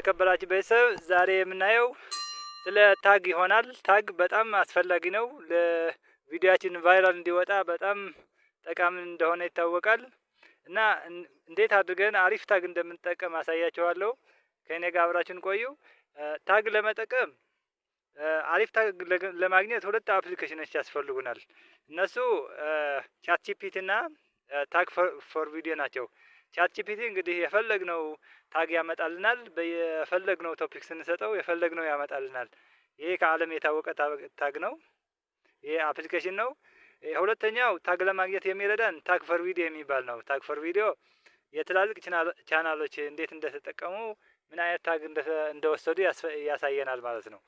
የተከበራችሁ ቤተሰብ ዛሬ የምናየው ስለ ታግ ይሆናል። ታግ በጣም አስፈላጊ ነው። ለቪዲዮአችን ቫይራል እንዲወጣ በጣም ጠቃሚ እንደሆነ ይታወቃል። እና እንዴት አድርገን አሪፍ ታግ እንደምንጠቀም አሳያችኋለሁ። ከእኔ ጋር አብራችሁን ቆዩ። ታግ ለመጠቀም አሪፍ ታግ ለማግኘት ሁለት አፕሊኬሽኖች ያስፈልጉናል። እነሱ ቻትጂፒቲ እና ታግ ፎር ቪዲዮ ናቸው። ቻትጂፒቲ እንግዲህ የፈለግነው ታግ ያመጣልናል። በየፈለግነው ቶፒክ ስንሰጠው የፈለግነው ያመጣልናል። ይሄ ከዓለም የታወቀ ታግ ነው። ይሄ አፕሊኬሽን ነው። ሁለተኛው ታግ ለማግኘት የሚረዳን ታግ ፎር ቪዲዮ የሚባል ነው። ታግ ፎር ቪዲዮ የትላልቅ ቻናሎች እንዴት እንደተጠቀሙ ምን አይነት ታግ እንደወሰዱ ያሳየናል ማለት ነው።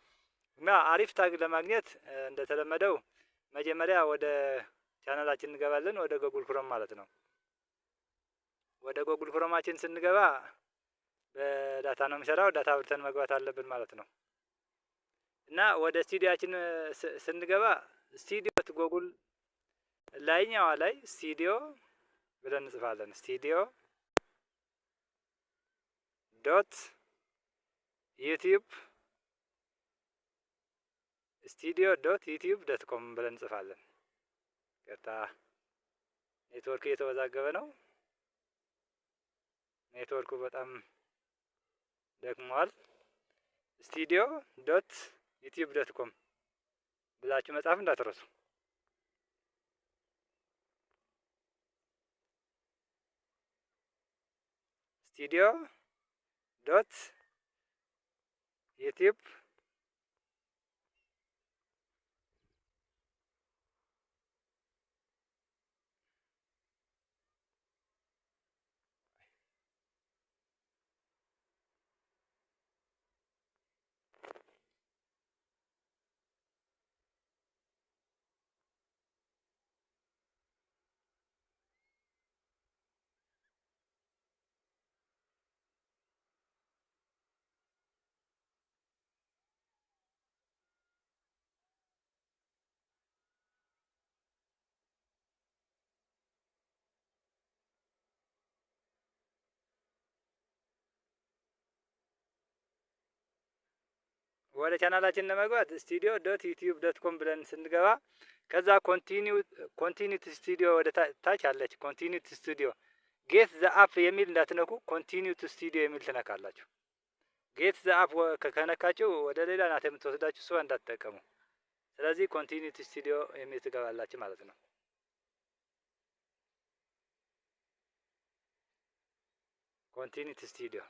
እና አሪፍ ታግ ለማግኘት እንደተለመደው መጀመሪያ ወደ ቻናላችን እንገባለን። ወደ ጎግል ክሮም ማለት ነው። ወደ ጎግል ክሮማችን ስንገባ በዳታ ነው የሚሰራው። ዳታ አብርተን መግባት አለብን ማለት ነው። እና ወደ ስቱዲዮአችን ስንገባ ስቱዲዮ ጎግል ላይኛዋ ላይ ስቱዲዮ ብለን እንጽፋለን። ስቱዲዮ ዶት ዩቲዩብ studio.youtube.com ብለን እንጽፋለን። ቀጥታ ኔትወርክ እየተወዛገበ ነው። ኔትወርኩ በጣም ደክሟል። studio.youtube.com ብላችሁ መጻፍ እንዳትረሱ። studio.youtube ወደ ቻናላችን ለመግባት studio.youtube.com ብለን ስንገባ ከዛ ኮንቲኒቲ ስቱዲዮ ወደ ታች አለች። ኮንቲኒቲ ስቱዲዮ ጌት ዘ አፕ የሚል እንዳትነኩ፣ ኮንቲኒቲ ስቱዲዮ የሚል ትነካላችሁ። ጌት ዘ አፕ ከነካችሁ ወደ ሌላ ናት የምትወስዳችሁ፣ እሷ እንዳትጠቀሙ። ስለዚህ ኮንቲኒቲ ስቱዲዮ የሚል ትገባላችሁ ማለት ነው። ኮንቲኒቲ ስቱዲዮ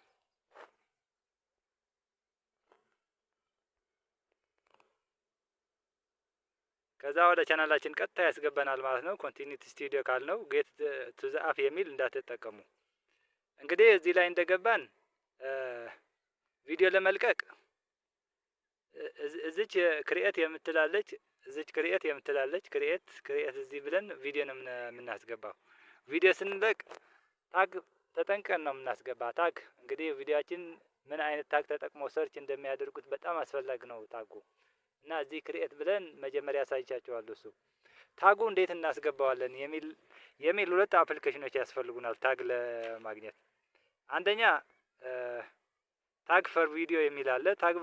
ከዛ ወደ ቻናላችን ቀጥታ ያስገባናል ማለት ነው። ኮንቲኒቲ ስቱዲዮ ካልነው ጌት ቱ ዘ አፕ የሚል እንዳትጠቀሙ። እንግዲህ እዚህ ላይ እንደገባን ቪዲዮ ለመልቀቅ እዚች ክሪኤት የምትላለች ክሪኤት እዚህ ብለን ቪዲዮ ነው የምናስገባው። ቪዲዮ ስንለቅ ታግ ተጠንቀን ነው የምናስገባ። ታግ እንግዲህ ቪዲዮአችን ምን አይነት ታግ ተጠቅሞ ሰርች እንደሚያደርጉት በጣም አስፈላጊ ነው ታጉ። እና እዚህ ክሪኤት ብለን መጀመሪያ አሳይቻችኋለሁ። እሱ ታጉ እንዴት እናስገባዋለን የሚል ሁለት አፕሊኬሽኖች ያስፈልጉናል ታግ ለማግኘት። አንደኛ ታግ ፎር ቪዲዮ የሚል አለ። ታግ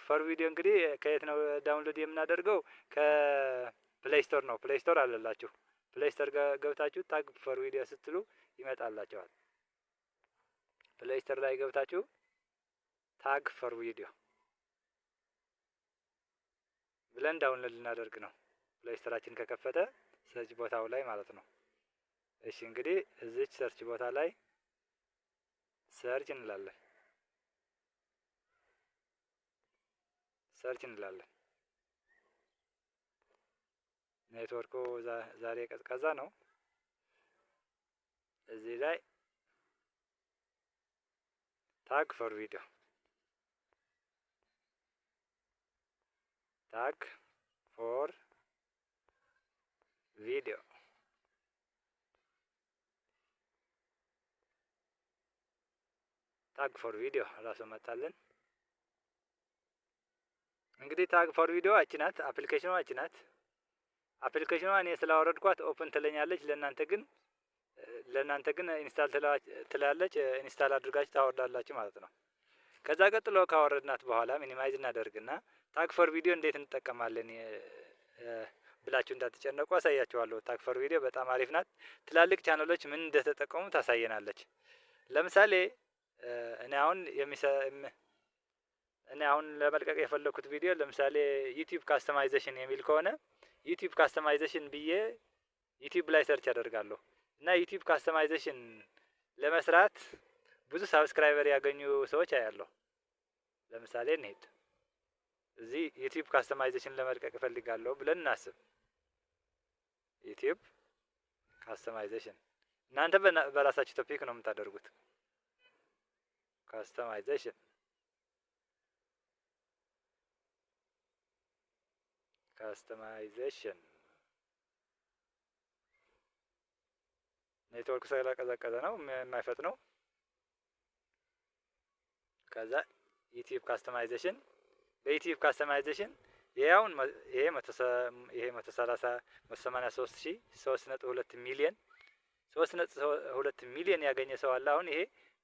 ፎር ቪዲዮ እንግዲህ ከየት ነው ዳውንሎድ የምናደርገው? ከፕሌይ ስቶር ነው። ፕሌይ ስቶር አለላችሁ። ፕሌይ ስቶር ገብታችሁ ታግ ፎር ቪዲዮ ስትሉ ይመጣላችኋል። ፕሌይ ስቶር ላይ ገብታችሁ ታግ ፎር ቪዲዮ ብለን ዳውንሎድ ልናደርግ ነው። ፕሌይ ስቶራችን ከከፈተ ሰርች ቦታው ላይ ማለት ነው። እሺ እንግዲህ እዚች ሰርች ቦታ ላይ ሰርች እንላለን። ኔትወርኩ ዛሬ ቀዝቃዛ ነው። እዚህ ላይ ታግ ፎር ቪዲዮ ታግ ፎር ቪዲዮ ራሱ መጣልን። እንግዲህ ታግ ፎር ቪዲዮ አችናት አፕሊኬሽኗ አችናት። አፕሊኬሽኗ እኔ ስላወረድኳት ኦፕን ትለኛለች። ለእናንተ ግን ኢንስታል ትላለች። ኢንስታል አድርጋችሁ ታወርዳላችሁ ማለት ነው። ከዛ ቀጥሎ ካወረድናት በኋላ ሚኒማይዝ እናደርግና ታግ ፎር ቪዲዮ እንዴት እንጠቀማለን ብላችሁ እንዳትጨነቁ አሳያችኋለሁ። ታግ ፎር ቪዲዮ በጣም አሪፍ ናት። ትላልቅ ቻናሎች ምን እንደተጠቀሙ ታሳየናለች። ለምሳሌ እኔ አሁን ለመልቀቅ የፈለኩት ቪዲዮ ለምሳሌ ዩቲዩብ ካስተማይዜሽን የሚል ከሆነ ዩቲዩብ ካስተማይዜሽን ብዬ ዩቲዩብ ላይ ሰርች አደርጋለሁ እና ዩቲዩብ ካስተማይዜሽን ለመስራት ብዙ ሳብስክራይበር ያገኙ ሰዎች አያለሁ። ለምሳሌ እንሂድ እዚህ ዩቲዩብ ካስተማይዜሽን ለመልቀቅ እፈልጋለሁ ብለን እናስብ። ዩቲዩብ ካስተማይዜሽን እናንተ በራሳችሁ ቶፒክ ነው የምታደርጉት። ካስተማይዜሽን ኔትወርክ ስለቀዘቀዘ ነው የማይፈጥነው። ከዛ ዩቲዩብ ካስተማይዜሽን በዩቲዩብ ካስተማይዜሽን ይሄ 183,382 ሚሊዮን 3.2 ሚሊዮን ያገኘ ሰው አለ። አሁን ይሄ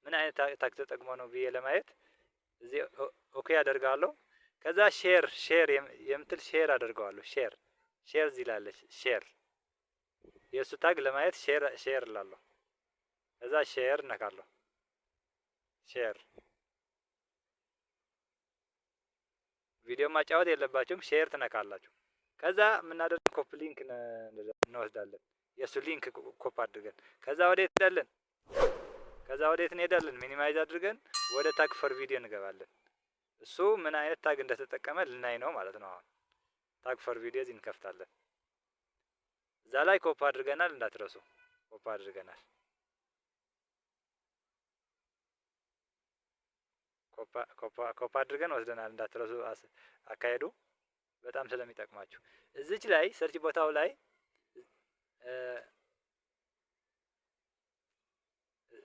ምን አይነት ታግ ተጠቅሞ ነው ብዬ ለማየት እዚህ ኦኬ አደርጋለሁ። ከዛ ሼር የምትል ሼር አደርገዋለሁ። ሼር እዚህ ላለች ሼር የእሱ ታግ ለማየት ሼር እላለሁ። ከዛ ሼር ነካለሁ። ሼር ቪዲዮ ማጫወት የለባችሁም። ሼር ትነካላችሁ። ከዛ የምናደርግ ኮፒ ሊንክ እንወስዳለን። የእሱ ሊንክ ኮፒ አድርገን ከዛ ወዴት እንሄዳለን? ሚኒማይዝ አድርገን ወደ ታግ ፎር ቪዲዮ እንገባለን። እሱ ምን አይነት ታግ እንደተጠቀመ ልናይ ነው ማለት ነው። አሁን ታግ ፎር ቪዲዮ እዚህ እንከፍታለን። እዛ ላይ ኮፒ አድርገናል፣ እንዳትረሱ ኮፒ አድርገናል። ኮፒ አድርገን ወስደናል፣ እንዳትረሱ አካሄዱ በጣም ስለሚጠቅማችሁ። እዚች ላይ ሰርች ቦታው ላይ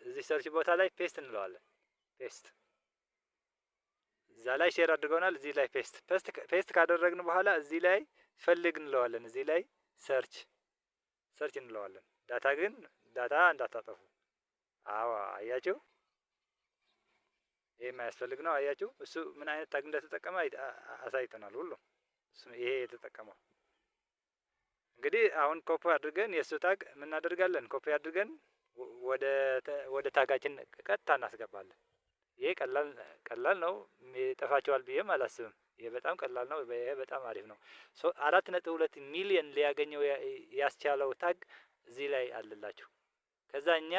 እዚህ ሰርች ቦታ ላይ ፔስት እንለዋለን። ፔስት እዛ ላይ ሼር አድርገናል። እዚህ ላይ ፔስት ካደረግን በኋላ እዚህ ላይ ፈልግ እንለዋለን። እዚህ ላይ ሰርች እንለዋለን። ዳታ እንዳታጠፉ። አዎ አያችሁ፣ ይሄ የማያስፈልግ ነው። አያችሁ እሱ ምን አይነት ታግ እንደተጠቀመ አሳይተናል። ሁሉም ይሄ የተጠቀመው እንግዲህ አሁን ኮፒ አድርገን የእሱ ታግ ምን እናደርጋለን? ኮፒ አድርገን ወደ ታጋችን ቀጥታ እናስገባለን። ይሄ ቀላል ነው። ይጠፋቸዋል ብዬም አላስብም። ይሄ በጣም ቀላል ነው። ይሄ በጣም አሪፍ ነው። 4.2 ሚሊዮን ሊያገኘው ያስቻለው ታግ እዚህ ላይ አለላችሁ። ከዛ እኛ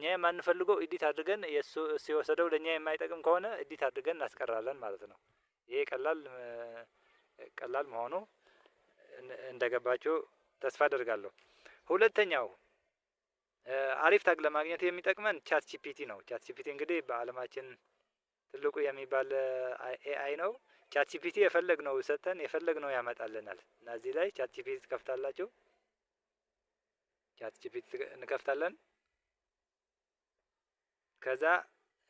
የማንፈልገው ኤዲት አድርገን እሱ የወሰደው ለኛ የማይጠቅም ከሆነ ኤዲት አድርገን እናስቀራለን ማለት ነው። ይሄ ቀላል መሆኑ እንደገባችሁ ተስፋ አደርጋለሁ። ሁለተኛው አሪፍ ታግ ለማግኘት የሚጠቅመን ቻት ጂፒቲ ነው። ቻት ጂፒቲ እንግዲህ በአለማችን ትልቁ የሚባል ኤአይ ነው። ቻት ጂፒቲ የፈለግነው ሰጠን የፈለግነው ያመጣልናል። እና እዚህ ላይ ቻት ጂፒቲ ትከፍታላችሁ። ቻት ጂፒቲ እንከፍታለን። ከዛ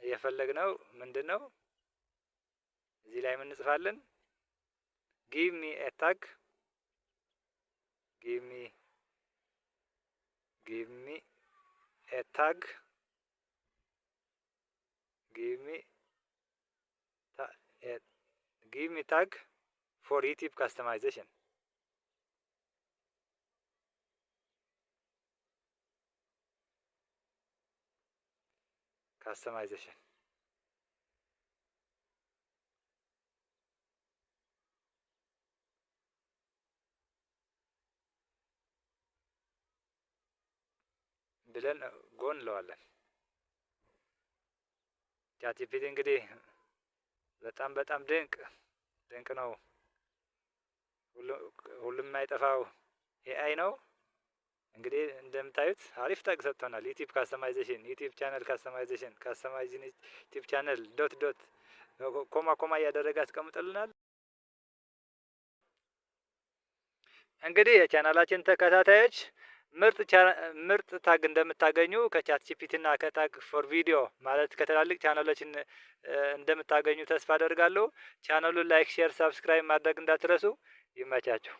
የፈለግነው ምንድነው? እዚህ ላይ ምን እንጽፋለን? ጊቭ ሚ ኤ ታግ give me a tag for YouTube customization. ብለን ጎን እንለዋለን። ቻት ጂፒቲ እንግዲህ በጣም ድንቅ ነው። ሁሉም የማይጠፋው ኤአይ ነው። እንግዲህ እንደምታዩት አሪፍ ታግ ሰጥቶናል። ዩቲዩብ ካስተማይዜሽን፣ ዩቲዩብ ቻናል ካስተማይዜሽን፣ ካስተማይዜሽን ዩቲዩብ ቻናል ዶት ኮማ እያደረገ አስቀምጥልናል። እንግዲህ የቻናላችን ተከታታዮች ምርጥ ታግ እንደምታገኙ ከቻት ጂፒቲ እና ከታግ ፎር ቪዲዮ ማለት ከትላልቅ ቻናሎች እንደምታገኙ ተስፋ አደርጋለሁ። ቻናሉን ላይክ፣ ሼር፣ ሰብስክራይብ ማድረግ እንዳትረሱ። ይመቻችሁ።